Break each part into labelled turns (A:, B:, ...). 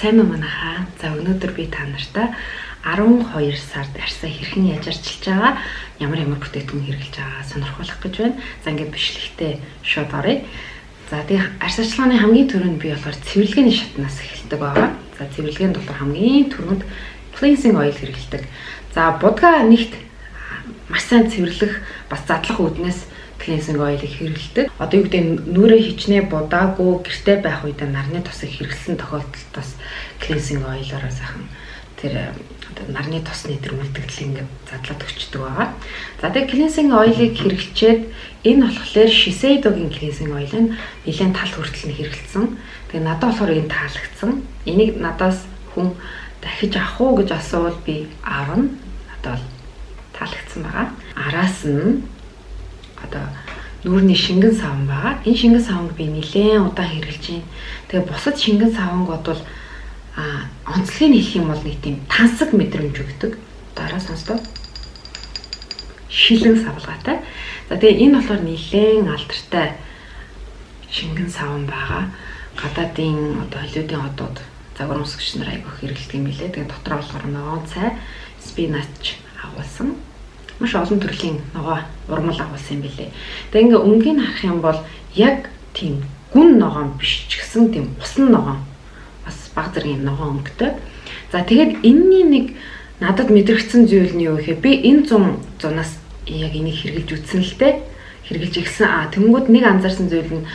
A: сайн уу манайхаа. За өнөөдөр би та нартай 12 сард арьсаа хэрхэн яаж арчилж байгаа, ямар бүтээгдэхүүн хэрэглэж байгаа сонирхуулах гэж байна. За ингээд бичлэгтээ шууд оръё. За тэгээ арьс арчилгааны хамгийн түрүүнд би болохоор цэвэрлэгээний шатнаас эхэлдэг байгаа. За цэвэрлэгээнд болохоор хамгийн түрүүнд cleansing oil хэрэглэдэг. За будга нэгт маш сайн цэвэрлэх, бас задлах үүднээс cleansing oil-ыг хэрэглэдэг. Одоо юу гэдэг нүрээ хичнээн будаагүй гэртээ байх үед нарны тосыг хэрэглэсэн тохиолдолд бас cleansing oil-ороо сайхан тэр одоо нарны тосны тэр үлдэгдэл ингээд задлаад өчтдөг байгаа. За тэгээ cleansing oil-ыг хэрэглчээд энэ болохоор Shiseido-гийн cleansing oil нь нэлээд тал хүртэл нь хэрэглэсэн. Тэгээ надад болохоор энэ таалагдсан. Энийг надаас хүн дахиж авах уу гэж асуувал би аавна. Надад бол таалагдсан байгаа. Араас нь одоо нүүрний шингэн савн байгаа. Энэ шингэн савнг би нэлээд удаан хэрэглэж байна. Тэгээ бусад шингэн савнгууд бол онцлогийг хэлэх юм бол нэг тийм тансаг мэдрэмж өгдөг. Дараа сонслоо. Шилэн савлгаатай. За тэгээ энэ болохоор нэлээд алдартай шингэн савн байгаа. Гадаадын одоо холиудын одууд загвар өмсгөгч нар айгүйх хэрэглэдэг юм билээ. Тэгээ дотор болохоор ногоон цай, спинач агуулсан. Маш олон төрлийн ногоо урмал агуулсан юм билээ. Тэгээ ингээ өнгийг харах юм бол яг тийм гүн ногоон биш ч гэсэн тийм усан ногоон, бас баг зэргийн ногоон өнгөтэй. За тэгээд энэний нэг надад мэдрэгдсэн зүйл нь юу гэхээр би энэ 100-аас яг энийг хэрэгжилж үтсэн л дээ. Хэрэгжилж ирсэн. Тэнгүүд нэг анзаарсан зүйл нь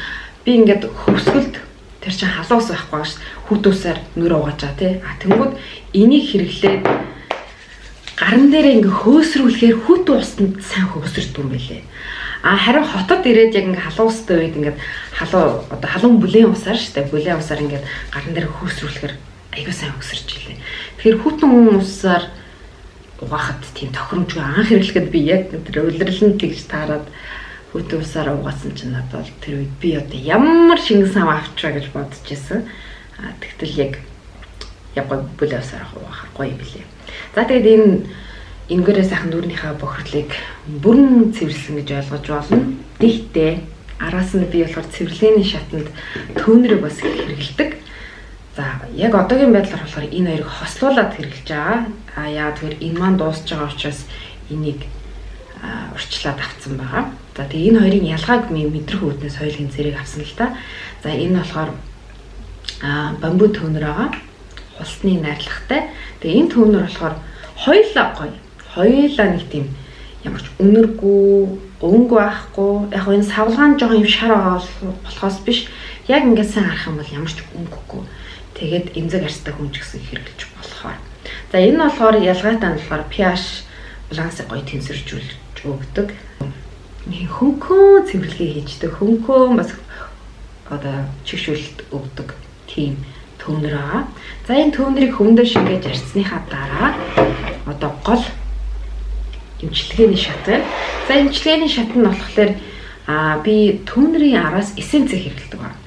A: би ингээд хөвсгөлд тэр чинь халуус байхгүй ш. Хүд усаар нүрэ угааж байгаа тий. Тэнгүүд энийг хэрэглээд гаран дээрээ ингээ хөөсрүүлэхээр хүт усанд сайн хөөсөрдөг юм байлээ. Харин хотод ирээд яг ингээ халуустай үед ингээ халуун бүлээн усаар штэ бүлээн усаар ингээ гаран дээр хөөсрүүлэхээр айгүй сайн хөөсөрч илээ. Тэгэхээр хүтэн усаар угаахад тийм тохиромжгүй анх хэрэглэхэд би яг тэр улирлан тэгж таарад хүтэн усаар угаасан чинь надад бол тэр үед би одоо ямар шингэн сав авчраа гэж бодож байсан. Тэгтэл яг бүлээн усаар угаахаар гоё юм билээ. За тэгээд энэгээрээ сайхан нүрийнхаа бохирдлыг бүрэн цэвэрлсэн гэж ойлгож болно. Гэхдээ араас нь би болохоор цэвэрлэгээний шатанд тонерыг бас хэрэглэдэг. За яг одоогийн байдлаар болохоор энэ хоёрыг хослуулад хэрэглэж байгаа. Яагаад тэгэхээр энэ маань дуусж байгаа учраас энийг урьдчилаад авсан байгаа. За тэгээд энэ хоёрын ялгааг мэдрэх үүднээс хоёулын зэрэг авсан л та. За энэ болохоор бамбу тонер байгаа. Хулсны найрлагатай. Тэгээ энэ тонер болохоор хоёулаа гоё. Хоёулаа нэг тийм ямар ч өнөргүй, өнгө байхгүй. Яг энэ савлгаан жоохон юм шар байгаа болохоос биш. Яг ингээд сайн харах юм бол ямар ч өнгөгүй. Тэгээд эмзэг арьстай хүн ч гэсэн хэрэглэж болохоор. За энэ нь болохоор ялгаатай нь болохоор pH балансыг гоё тэнцвэржүүлж өгдөг. Нэг хөнгөн цэвэрлэгээ хийждэг. Хөнгөн бас одоо чигшүүлэлт өгдөг тийм тонер аа. За энэ тонерыг хөвөндөө шингээж арчсныхаа дараа одоо гол эмчилгээний шат байна. За эмчилгээний шат нь болохоор би тонерийн араас эссенцээ хэрэглэдэг байна.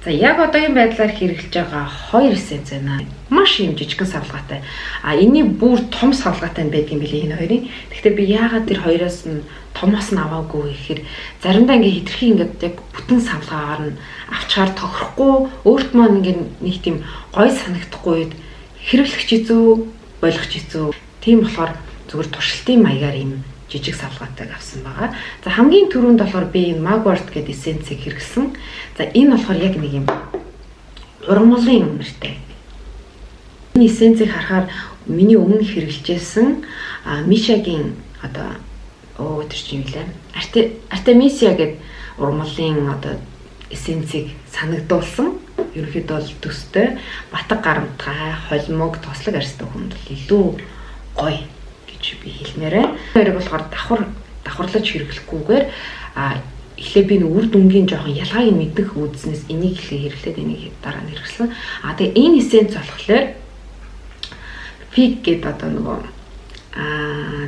A: За яг одоогийн байдлаар хэрэглэж байгаа 2 эссенц байна. Маш юм жижигхэн савлгаатай. Эний бүр том савлгаатай байдаг юм билээ энэ хоёрын. Гэхдээ би яагаад тэр хоёроос нь томоос нь аваагүй гэхээр заримдаа ингээ хитрхи ингээд яг бүтэн савлгаагаар нь авчаар тохирохгүй өөрт маань ингээ нэг тийм гой санагдахгүй үед хэрэглэх хэцүү, болгох хэцүү. Тийм болохоор зүгээр туршилтын маягаар юм жижиг савлгаатайг авсан байгаа. За хамгийн түрүүнд болохоор би энэ Mugwort гэдэг эссенцийг хэрэглэсэн. За энэ болохоор яг нэг юм ургамлын үнэртэй. Энэ эссенцийг харахаар миний өмнө хэрэглэжсэн Mishагийн одоо тэр чинь юу лээ? Artemisia гэдэг ургамлын одоо эссенцийг санагдуулсан. Ерөнхийдөө бол төстэй батг гарамтгай, холимог, тослог арьстай хүнд бол илүү гоё гэж би хэлмээр байна. Хоёрыг болохоор давхарлаж хэрэглэхгүйгээр эхлээ би үр дүнгийн жоохон ялгааг мэдэх үүдснээс энийг хэрэглээд энийг дараа нь хэрэглэсэн. Тэгээ энэ эссенц болохоор Fig гэдэг одоо нөгөө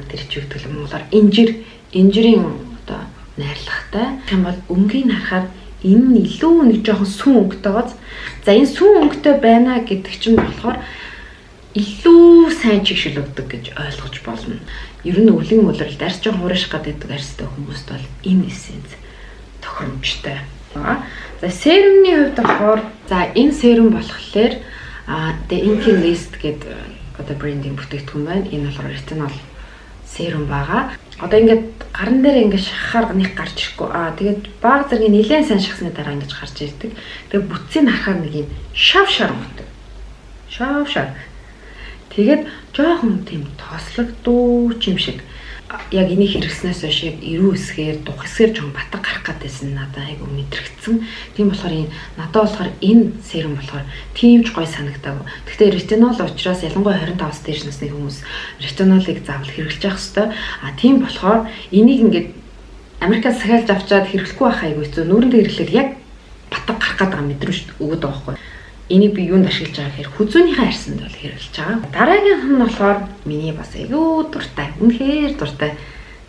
A: тэр чигтэл монголоор инжирийн одоо найрлагатай. Тийм бол өнгийг харахаар энэ нь илүү нэг жоохон сүн өнгөтэй гоц. За энэ сүн өнгөтэй байна гэдэг чинь болохоор илүү сайн чигшил өгдөг гэж ойлгож болно. Ер нь өвлийн үлрэлд арьс жоохон хуурайших гэдэг арьстай хүмүүст бол энэ эссенц тохиромжтой. За серумны хувьд болохоор энэ серум болохоор Тэгээ Inky List гэдэг одоо брендинг бүтээгдэхүүн байна. Энэ болохоор ретинол серум байгаа. Одоо ингээд гарн дээр ингээд шахахаар нэг гарч ирэхгүй. Тэгээд баг зэргийн нэлээд сайн шахсны дараа ингэж гарч ирдэг. Тэгээд бүтцийг харахаар нэг юм шав өнгөтэй. Шав. Тэгээд жоохон тийм тослогдууч юм шиг. Яг энийг хэрэгснээс хойш яг эрүү хэсгээр, дух хэсгээр жоохон батг гарах гэдээсэн надад айгу мэдрэгдсэн. Тийм болохоор надад болохоор энэ серум болохоор тиймч гой санагдав. Гэхдээ ретинол учраас ялангуяа 25-аас дээш насны хүмүүс ретинолыг заавал хэрэглэж явах хэрэгтэй. Тийм болохоор энийг ингээд Америкаас сахиалж авчаад хэрэглэхгүй байх айгу хэцүү. Нүүрэнд хэрэглэхээр яг батг гарах гэдэг мэдрэмж өгöd байгаа байхгүй. Энийг би юунд ашиглаж байгаа гэхээр хүзүүнийхээ арьсанд бол хэрэглэж байгаа. Дараагийнх нь болохоор миний бас аюу дуртай, үнэхээр дуртай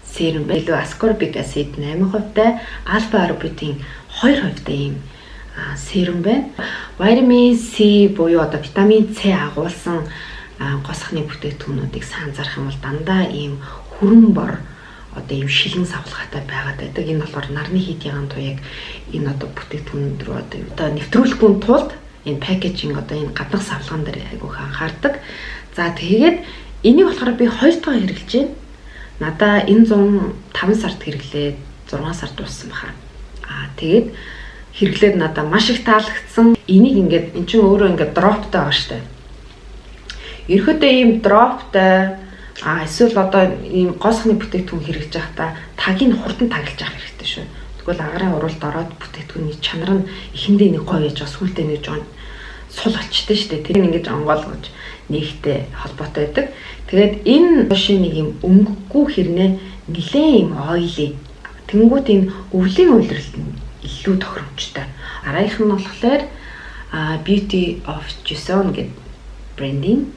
A: серум байна. Илүү ascorbic acid 8%, alpha arbutin 2% ийм серум байна. Vitamin C буюу одоо витамин C агуулсан госхны бүтээгдэхүүнүүдийг саан зарах юм бол дандаа ийм хүрэн бор одоо ийм шилэн савлгаатай байгаад байдаг. Энэ болохоор нарны хийдийн туяг энэ одоо бүтээгдэхүүн рүү одоо нэвтрүүлэхгүй тулд энэ пакэжинг одоо энэ гаднах савлгаан дээр айгүйх анхаардаг. За тэгээд энийг болохоор би 2 дахь хэрэглэж байна. Надаа энэ 5 сард хэрэглээд 6 сар дууссан баха. Тэгээд хэрэглээд надаа маш их таалагдсан. Энийг ингээд эн чинь өөрөө ингээд дроптай байгаа штэ. Ерөөдөө ийм дроптай эсвэл одоо ийм госхны бүтээгдэхүүн хэрэглэж байхдаа тагийг хурдан таглаж авах хэрэгтэй шүү. Тэгвэл агарын уралд ороод бүтээгдэхүүний чанар нь эхэндээ нэг гоё яж сүултээ нэг жоон сул болчтой шүү дээ. Тэр ингэж онгойлгож нэгтэй холбоотой байдаг. Тэгээд энэ машин нэг юм өнгөгүй хэрнээ нилээн юм ойлий. Тэнгүүд энэ өвлийн үйлрэлт нь илүү тохиромжтой. Арайх нь болохоор Beauty of Jason гэдэг брендинг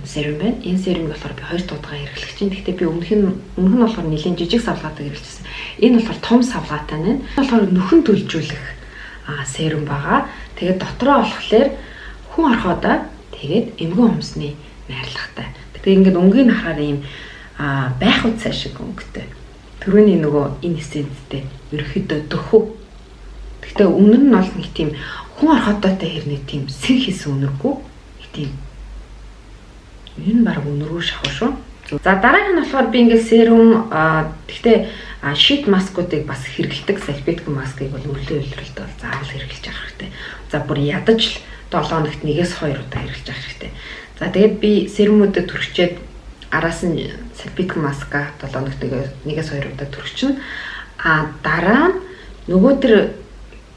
A: серум байна. Энэ серумыг болохоор би 2 дугаар хэрэглэж байна. Гэхдээ би өмнөх нь болохоор нэлийн жижиг савлгаатай хэрэглэжсэн. Энэ болохоор том савлгаатай байна. Энэ болохоор нөхөн төлжүүлэх серум байгаа. Тэгээд дотроо болохоор хүн орхиодоо тэгээд эмгэн өмсний найрлагатай. Тэгээд ингээд өнгийг харахаар ийм байх үцай шиг өнгөтэй. Төрөний нөгөө энэ эссенцтэй ерөөхдөө дөхөв. Гэхдээ үнэр нь бол нэг тийм хүн орхиодоотой хэрнээ тийм сэн хийсэн үнэргүй. Тийм. Энэ баг үнэргүй шахав шүү. За дараагийнх нь болохоор би ингээд серум гэхдээ шит маскуудыг бас хэрэглэдэг. Салфетик маскыг бол өвлийн үйлрэлд бол заавал хэрэглэж авах хэрэгтэй. За бүр ядаж л 7 хоногт 1-2 удаа хэрэглэж авах хэрэгтэй. За тэгээд би серумуудад түрхчээд араас нь салфетик маска 7 хоногт 1-2 удаа түрхчин. Дараа нь нөгөө төр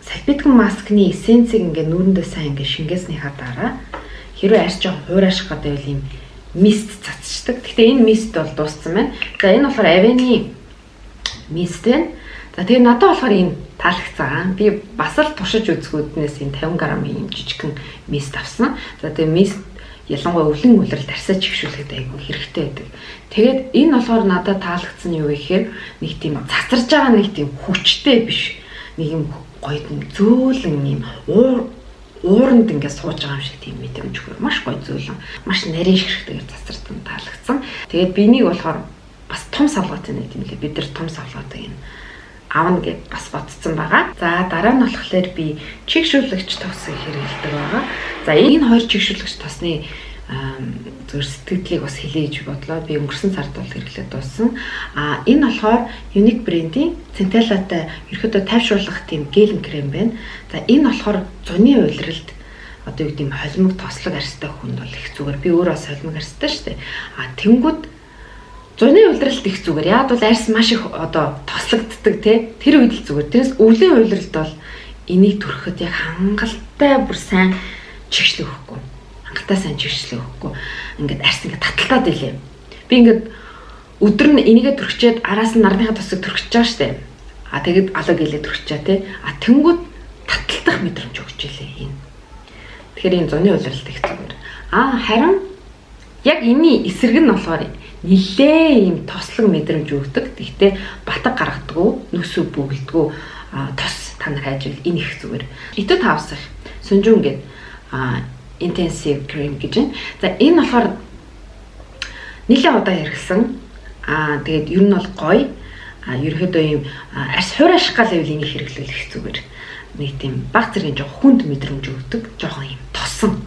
A: салфетик маскны эссенцийг ингээд нүүрэндээ сайн ингээд шингээснийхаа дараа хэрвээ арьс жоохон хуурайших гэдэг байл юм мист цацчдаг. Гэхдээ энэ мист бол дууссан байна. За энэ болохоор Aveni мист байна. За тэгээ надад болохоор энэ таалагдсан. Би бас л туршиж үзэхүүднээс энэ 50 г юм жижигхэн мист авсан. За тэгээ мист ялангуяа өвлийн үлрэлт арьсаа чигшүүлэхэд айгүй хэрэгтэй байдаг. Тэгээд энэ болохоор надад таалагдсан юу гэхээр нэг тийм цацарж байгаа нэг тийм хүчтэй биш. Нэг юм гоё зөөлөн юм ууранд ингээд сууж байгаа юм шиг тийм мэдрэмж өгөр. Маш гоё зөөлөн, маш нарийн ширхтэйгээр цацартан таалагдсан. Тэгээд бинийг болохоор бас том савлгаатай нэг юм лээ. Бид нар том савлгаатай юм аавна гэд бас бодсон байгаа. За дараа нь болохоор би чигшүүлэгч тосыг хэрэглэдэг байгаа. За энэ хоёр чигшүүлэгч тосны зөв сэтгэлдлийг бас хэлээж бодлоо. Би өнгөрсөн сард бол хэрэглээд дууссан. Энэ болохоор Unique брендийн Centella-тай ерөөдөө тайвшруулах тийм гелен крем байна. За энэ болохоор зуны уйлралд одоо юу гэдэм холимог тослог арьстай хүнд бол их зүгээр. Би өөрөө бас холимог арьстай шүү дээ. Тэнгүүд зуны уйлралд их зүгээр. Яг бол арьс маш их одоо тослогддог тий. Тэр үед л зүгээр. Тэрээс өвлийн уйлралд бол энийг түрхэхэд яг хангалттай бүр сайн чигшлэх өгөхгүй. Хангалттай сайн чигшлэх өгөхгүй. Ингээд арьс ингээд таталтаад илээ. Би ингээд өдөр нь энийгээ түрхчээд араас нь нарныхаа тосыг түрхэж байгаа шүү дээ. Тэгээд алга гэлээ түрхчээ тий. Тэнгүүд таталтах мэдрэмж өгч илээ энэ. Тэгэхээр энэ зуны уйлралд их зүгээр. Харин яг энэний эсрэг нь болохоор нилээ юм тослог мэдрэмж өгдөг. Гэхдээ батг гаргадаггүй, нүсүү бүгдгүү тос та нар хайжвал энэ их зүгээр. Итэ тавсах сүнжүүн гээд intensive cream гэж байна. За энэ болохоор нилээ удаа хэрэгсэн. Тэгээд ер нь бол гоё. Ерөөдөө юм арьс хуурайших гал байвал энийг хэрэглүүл их зүгээр. Нэг тийм баг зэргийн жоо хүнд мэдрэмж өгдөг. Жохон юм тосон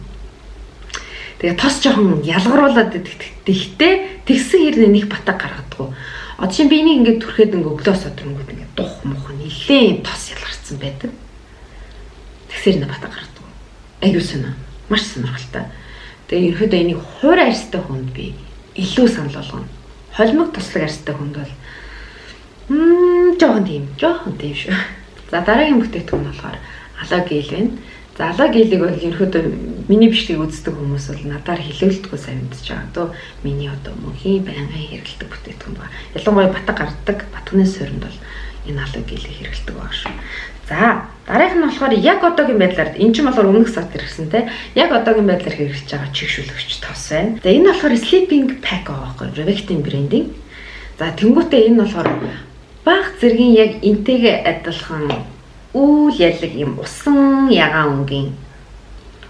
A: Тэгээ тос жоохон ялгаруулад тэгтээ тэгсэн хэрнээ нэг батаг гаргадаг. Одоо чинь би энийг ингээд түрхэд ингээд өглөө содронгууд ингээд дух мух нилээн тос ялгарсан байдаг. Тэгсээр нэг батаг гаргадаг. Аюу сонио. Маш сонирхолтой. Тэгээ ерөөдөө энийг хуур арьстай хүнд би илүү санал болгоно. Холимог туслаг арьстай хүнд бол жоохон тийм шүү. За дараагийн бүтээгдэхүүн болохоор алогел байна. За алогелийг бол ерөөдөө миний бичлэгийг үздэг хүмүүс бол надаар хэлүүлдэггүй сайн мэдчихэж байгаа. Одоо миний одоо мөнхийн байнгын хэрэглэдэг бүтээгдэхүүн байна. Ялангуяа батаг гардаг батганы суурьнд бол энэ алогелийг хэрэглэдэг байгаа шүү. За дараагийнх нь болохоор яг одоогийн байдлаар энэ ч болохоор өмнөх сард ирсэн те яг одоогийн байдлаар хэрэглэж байгаа чигшүүлэгч тос байна. За энэ болохоор sleeping pack байгаа байхгүй Revectin брендинг. За тэнгуүтээ энэ болохоор бага зэргийн яг энтэйгээ адилхан үйл ялэг юм усан ягаан өнгийн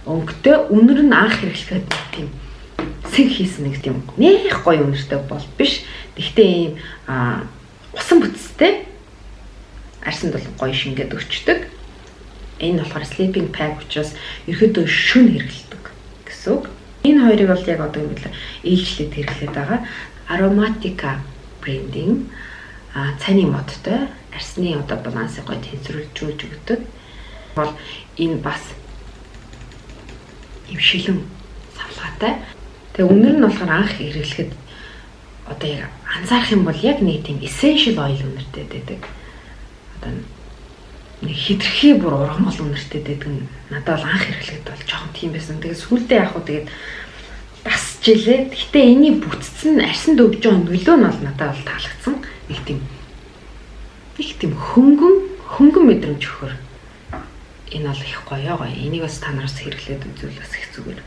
A: өнгөтэй үнэр нь анх хэрэглэхэд тийм сэг хийсэн нэг тийм нэх гоё үнэртэй бол биш. Гэхдээ ийм усан бүтцтэй арсанд бол гоё шингээд өчтдөг. Энэ болохоор sleeping pack учраас ерөөдөө шүн хэрэглэдэг гэсэн үг. Энэ хоёрыг бол яг одоо юм билээ ээлжлээд хэрэглээд байгаа. Aromatica брендинг цайны модтой арсны одоо балансыг гоё тэнцвэрлжүүлж өгдөг. Бол энэ бас юм шилэн савлгаатай. Тэгээ үнэр нь болохоор анх хэрэглэхэд одоо яг анзаарах юм бол яг нэг тийм essential oil үнэртэй байдаг. Одоо нэг хитрхи бүр ургамал үнэртэй байдаг. Надад бол анх хэрэглэхэд бол жоохон тийм байсан. Тэгээ сүүлдээ яг хуу тэгээд басж илээ. Гэхдээ энийг бүтцэн арсанд өгж байгаа нөлөө нь бол надад бол таалагдсан. Нэг тийм хөнгөн мэдрэмж өгөхөр. Энэ бол их гоё. Энийг бас та нараас хэрэглээд үзвэл бас их зүгээр.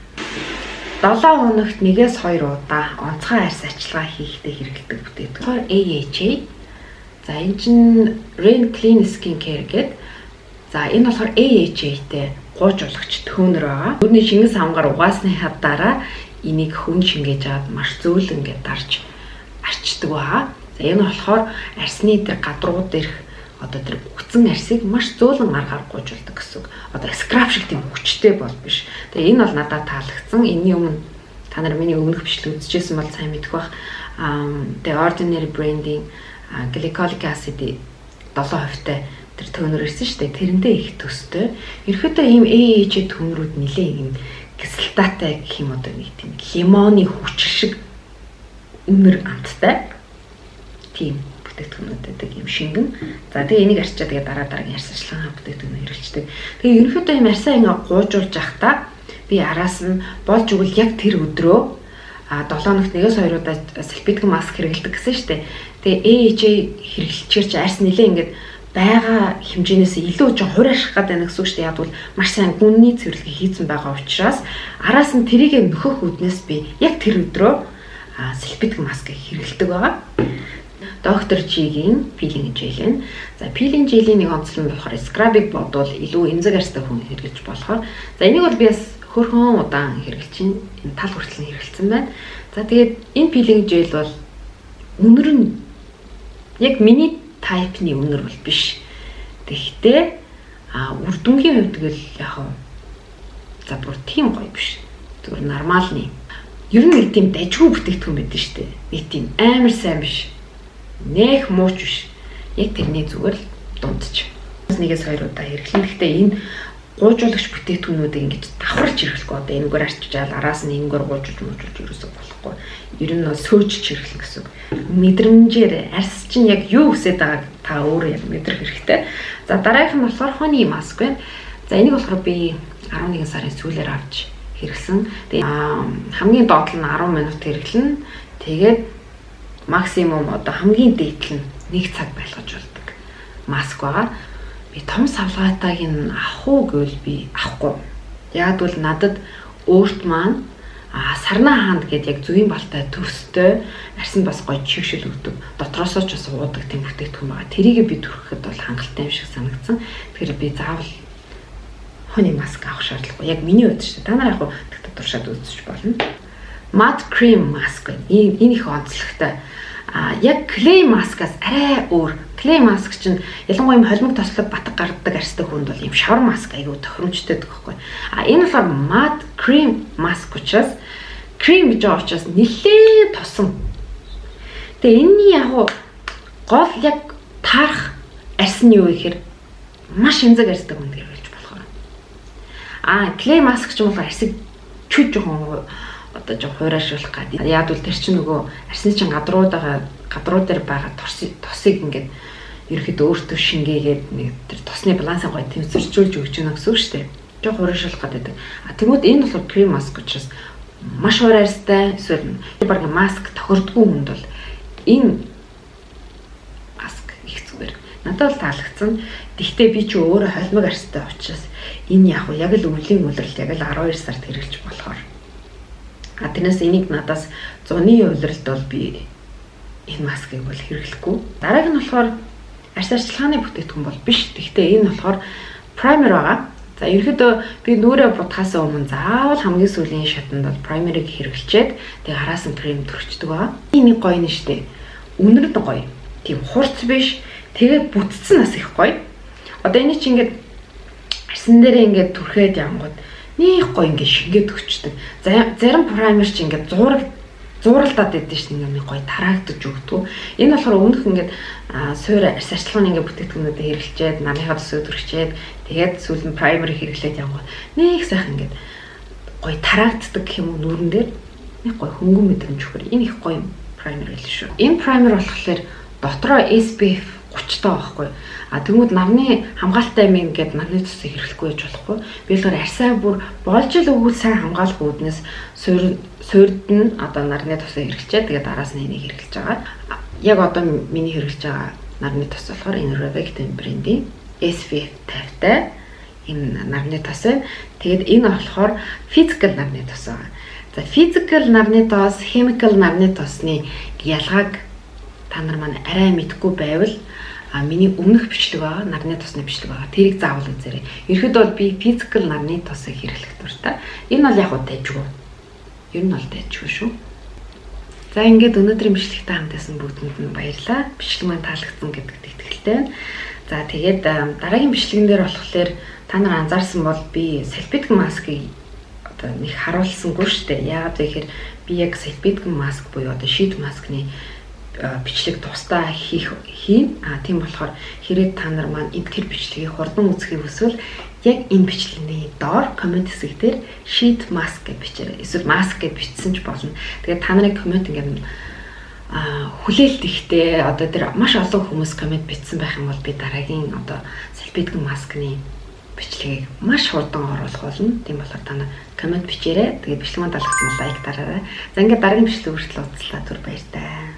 A: 7 хоногт 1-2 удаа онцгой арьс арчилгаа хийхдээ хэрэглэдэг бүтээгдэхүүн AHA. За энэ чинь Rain Clean Skin Care гэдэг. За энэ болохоор AHA-тэй гуйжуулагч төнөр байгаа. Өөрний шингэн савгаар угаасны дараа энийг хүн шингээж аваад маш зөөлөн ингээд дарж арчдаг байгаа. За энэ болохоор арсны тэр гадрууд дээрх одоо тэр үгцэн арсыг маш зөөлөн аргаар гуйжуулдаг гэсэн үг. Одоо скраб шиг тийм хүчтэй бол биш. Тэгээ энэ бол надад таалагдсан. Энэний өмнө та нар миний өмнөх бичлэг үзчихсэн бол сайн мэдэх бах. The Ordinary branding glycolic acid 7% тэр төнөр ирсэн шүү дээ. Тэрэндээ их төстэй. Ерөөдөө ийм AHA төнрүүд нэлээ юм гисэлтаатай гэх юм одоо нэг тийм лимоны хүчил шиг үнэр амттай. Тийм бүтээгдэхүүнүүд байдаг юм шингэн. За тэгээ энийг арчаад тэгээ дараагийн арьс арчилгааны бүтээгдэхүүн хэрэглэждэг. Тэгээ ерөнхийдөө юм арьсаа ингээ гуйжуулж явахдаа би араас нь болж өгвөл яг тэр өдрөө 7 хоногт 1-2 удаа салфетик маск хэрэглэдэг гэсэн шүү дээ. Тэгээ AHA хэрэглэчихэр чи арьс нэлээ ингээд байгаа хэмжээнээс илүү ч хуурайших гэдэг нэг гэсэн үг шүү дээ. Яг бол маш сайн гүнний цэвэрлэгээ хийсэн байгаа учраас араас нь тэрийг нөхөх үднээс би яг тэр өдрөө салфетик маск хэрэглэдэг байгаа. Доктор G-ийн пилинг жел байна. За пилинг желийн нэг онцлог нь болохоор скрабыг бодвол илүү эмзэг арьстай хүн хэрэглэж болохоор. За энийг бол би бас хөрхөн удаан хэрэглэж чинь энэ тал хүртэл хэрэглэсэн байна. За тэгээд энэ пилинг жел бол үнэр нь яг миний тайпны үнэр бол биш. Тэгэхдээ үр дүнгийн хувьд л яг за бүр тийм гоё биш. Зүгээр нормалны. Ер нь нэг тийм дажгүй бүтээгдэхүүн байдаг шүү дээ. Нэг тийм амар сайн биш. Нэх мууч биш. Яг тэрний зүгээр л дундч. 1-2 удаа хэрэглэн. Гэхдээ энэ гуйжуулагч бүтээгдэхүүнүүдийг ингэж давхарч хэрэглэхгүй. Одоо энэгээр арчижаал араас нь энэгээр гуйжуулж ерөөсөө болохгүй. Ер нь бол сөөжж хэрэглэх гэсэн. Мэдрэмжээр арьс чинь яг юу хүсэж байгааг та өөрөө яг мэдрэх хэрэгтэй. За дараагийнх нь болохоор honey mask байна. За энийг болохоор би 11 сарын сүүлээр авч хэрэглэсэн. Тэгээ хамгийн доод нь 10 минут хэрэглэн. Тэгээд максимум одоо хамгийн дээдл нь 1 цаг байлгаж болдог маск байгаа. Би том савлгаатайг нь авах уу гэвэл би авахгүй. Яг бол надад өөрт маань сарнаа хаанд гэдэг яг зүйн балтай төстэй арсанд бас гоё чигшил өгдөг. Дотроосоо ч бас уудаг тийм бүтээгдэхүүн байгаа. Тэрийг би түрхэхэд бол хангалттай юм шиг санагдсан. Тэгэхээр би заавал honey mask авах шаардлагагүй. Яг миний хувьд шүү дээ. Та нар яг тэгтээ туршаад үзчих болно. Matte cream mask энэ их онцлогтой. Яг clay mask-аас арай өөр. Clay mask чинь ялангуяа юм холимог тослог батг гардаг арьстай хүнд бол юм шавар маск айгүй тохиромжтой байдаг байхгүй. Энэ болохоор matte cream mask учраас крем гэж байгаа учраас нэлээд тосон. Тэгээ энэний яг гол яг таарах арьс нь юу гэхээр маш янзаг арьстай хүнд хэрэглэж болохоор. Клей маск ч юм уу арьсыг чүж жоохон одоо жоо хуурайшуулах гэдэг. Яг бол тэр чинь нөгөө арьсны чинь гадруу дээр байгаа тосыг ингээд ерөөхдөө өөртөө шингээгээд нэг тэр тосны балансыг гоё тэмцэрчүүлж өгч гэнэ гэсэн үг шүү дээ. Жоо хуурайшуулах гэдэг. Тэгмүүд энэ болохоор крем маск учраас маш хуурайстай эсвэл баг маск тохирдгүй хүнд бол энэ маск их зүгээр. Надад бол таалагдсан. Гэхдээ би ч өөрөө холимог арьстай учраас энэ яг л өвлийн улирал яг л 12 сард хэрэглэж болохоор. Тэрнээс энийг надаас 100-ны улиралд бол би энэ маскыг бол хэрэглэхгүй. Дарааг нь болохоор арьс арчилгааны бүтээгдэхүүн бол биш. Гэхдээ энэ болохоор primer байгаа. За ерөөдөө би нүрээ будахаас өмнө заавал хамгийн сүүлийн шатанд бол primer-ыг хэрэглэчээд тэгээ араас нь крем төрчдөг байгаа. Энийг гоё нь штэ. Үнэрд гоё. Тийм хурц биш. Тэгээ бүтцэн нас их гоё. Одоо энэ чинь ингээд арьсан дээрээ ингээд түрхээд явгууд нэг гоё ингээд шингээд өгчдөг. Зарим primer чи ингээд зууралдаад байдаг шин ингээд гоё тараагдаж өгдөг. Энэ болохоор өмнөх ингээд суур арьс арчилгааны ингээд бүтээгдэхүүнүүдэд хэрэглэчээд намынхаа төсөө төрчээд тэгээд сүүл нь primer хэрэглээд явгууд нэг сайхан ингээд гоё тараагддаг гэх юм уу нүрэн дээр нэг гоё хөнгөн мэдрэмж өгөр. Энэ их гоё primer байл шүү. Энэ primer болохоор дотроо SPF 30 таа байхгүй. Тэгмүүд нарны хамгаалалтай юм ингээд нарны төсөө хэрэглэхгүй байж болохгүй. Би болохоор арьсаа бүр болж л өгвөл сайн хамгаалах үүднээс суурд нь одоо нарны төсөө хэрэглэчээ. Тэгээд араас нь энийг хэрэглэж байгаа. Яг одоо миний хэрэглэж байгаа нарны тос болохоор энэ Rovectin брендийн SPF 50-тай энэ нарны тос. Тэгээд энэ болохоор physical нарны тос байгаа. За physical нарны тос, chemical нарны тосны ялгааг та нар маань арай мэдгүй байвал миний өмнөх бичлэг байгаа, нарны тосны бичлэг байгаа. Тэрийг заавал үзээрэй. Ерхэд бол би physical нарны тосыг хэрэглэх дуртай. Энэ бол яг дайжгүй. Ер нь бол дайжгүй шүү. За ингээд өнөөдрийн бичлэгтэй хамтаасан бүгдэнд нь баярлалаа. Бичлэг маань таалагдсан гэдэгт итгэлтэй байна. За тэгээд дараагийн бичлэгэн дээр болохоор та нар анзаарсан бол би салфетик маскыг одоо нэг харуулсангүй шүү дээ. Яагаад вэ гэхээр би яг салфетик маск буюу одоо sheet маскны бичлэг тусдаа хийн. Тийм болохоор хэрэг та нар маань тэр бичлэгийг хурдан үзэхийг хүсвэл яг энэ бичлэгийн доор коммент хэсэг дээр sheet mask гэж бичээрэй. Эсвэл mask гэж бичсэн ч болно. Тэгээд та нарын коммент ингээд хүлээлт ихтэй одоо тэр маш олон хүмүүс коммент бичсэн байх юм бол би дараагийн одоо салфетик маскны бичлэгийг маш хурдан оруулах болно. Тийм болохоор та нар коммент бичээрэй. Тэгээд бичлэг маань таалагдсан бол лайк дараарай. За ингээд дараагийн бичлэг хүртэл уулзлаа. Түр баяртай.